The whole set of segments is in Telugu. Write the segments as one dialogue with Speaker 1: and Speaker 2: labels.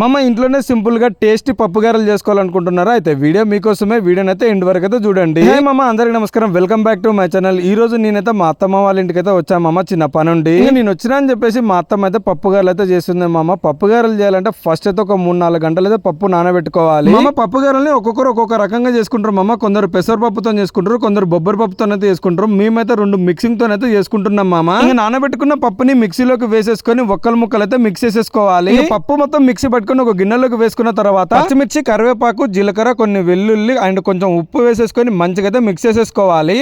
Speaker 1: మామ ఇంట్లోనే సింపుల్ గా టేస్టీ పప్పు గారెలు చేసుకోవాలనుకుంటున్నారా? అయితే వీడియో మీకోసమే. వీడియోని అయితే ఎండ్ వరకు అయితే చూడండి. మామ అందరికి నమస్కారం, welcome back to my channel. ఈ రోజు నేనైతే మా అత్తమ్మ వాళ్ళ ఇంటికి అయితే వచ్చాను మామ, చిన్న పని ఉండి. నేను వచ్చినా అని చెప్పేసి మా అత్తమ్మ అయితే పప్పు గారెలు అయితే చేస్తుంది మామ. పప్పు గారెలు చేయాలంటే ఫస్ట్ అయితే ఒక 3-4 గంటలు అయితే పప్పు నానబెట్టుకోవాలి మామ. పప్పు గారెల్ని ఒక్కొక్కరు ఒక్కొక్క రకంగా చేసుకుంటారు మామ. కొందరు పెసరపప్పుతో చేసుకుంటారు, కొందరు బొబ్బరి పప్పుతో అయితే చేసుకుంటారు. మేమైతే 2 మిక్సింగ్ తో అయితే చేసుకుంటున్నాం మామ. ఇంకా నానబెట్టుకున్న పప్పుని మిక్సీలోకి వేసేసుకొని ముక్కలు అయితే మిక్స్ చేసేసుకోవాలి. పప్పు మొత్తం మిక్సీ పట్టుకొని ఒక గిన్నెలోకి వేసుకున్న తర్వాత పచ్చిమిర్చి, కరివేపాకు, జీలకర్ర, కొన్ని వెల్లుల్లి అండ్ కొంచెం ఉప్పు వేసేసుకొని మంచిగా అయితే మిక్స్ చేసేసుకోవాలి.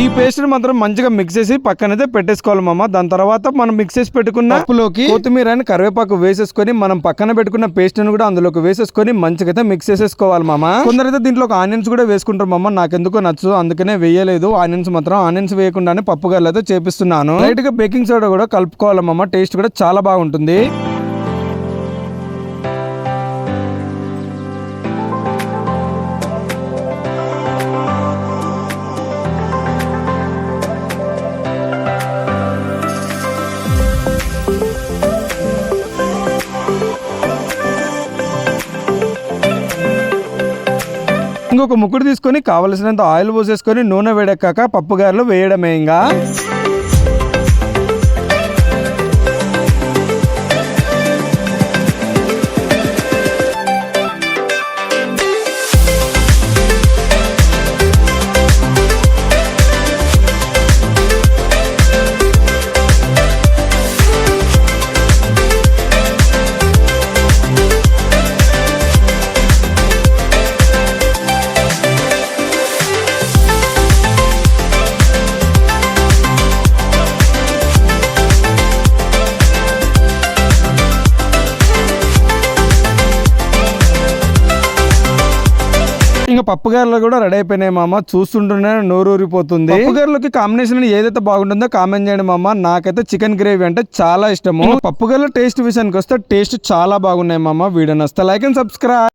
Speaker 1: ఈ పేస్ట్ మాత్రం మంచిగా మిక్స్ చేసి పక్కనైతే పెట్టేసుకోవాలి మామ. దాని తర్వాత మనం మిక్స్ చేసి పెట్టుకున్న పప్పులోకి కొత్తిమీర అని కరివేపాకు వేసేసుకొని మనం పక్కన పెట్టుకున్న పేస్ట్ ని కూడా అందులోకి వేసేసుకొని మంచిగా అయితే మిక్స్ చేసేసుకోవాలి మామ. కొందరైతే దీంట్లో ఆనియన్స్ కూడా వేసుకుంటారు మామ. నాకెందుకో నచ్చు, అందుకనే వేయలేదు ఆనియన్స్. మాత్రం ఆనియన్స్ వేయకుండానే పప్పు గారెలు అయితే చేపిస్తున్నాను. లైట్ గా బేకింగ్ సోడా కూడా కలుపుకోవాలి మామ. టేస్ట్ కూడా చాలా బాగుంటుంది. ఇంకొక ముక్కుడు తీసుకొని కావలసినంత ఆయిల్ పోసేసుకొని నూనె వేడెక్కాక పప్పు గారెలు వేయడమే. ఇంకా ఇంకా పప్పు గారెలు కూడా రెడీ అయిపోయినాయి మామ. చూస్తుంటేనే నోరు ఊరిపోతుంది. పప్పు గారెలకి కాంబినేషన్ ఏదైతే బాగుంటుందో కామెంట్ చేయండి మామ. నాకైతే చికెన్ గ్రేవీ అంటే చాలా ఇష్టము. పప్పు గారెల టేస్ట్ విషయానికి వస్తే టేస్ట్ చాలా బాగున్నాయి మామ. వీడియో నచ్చితే లైక్ అండ్ సబ్స్క్రైబ్.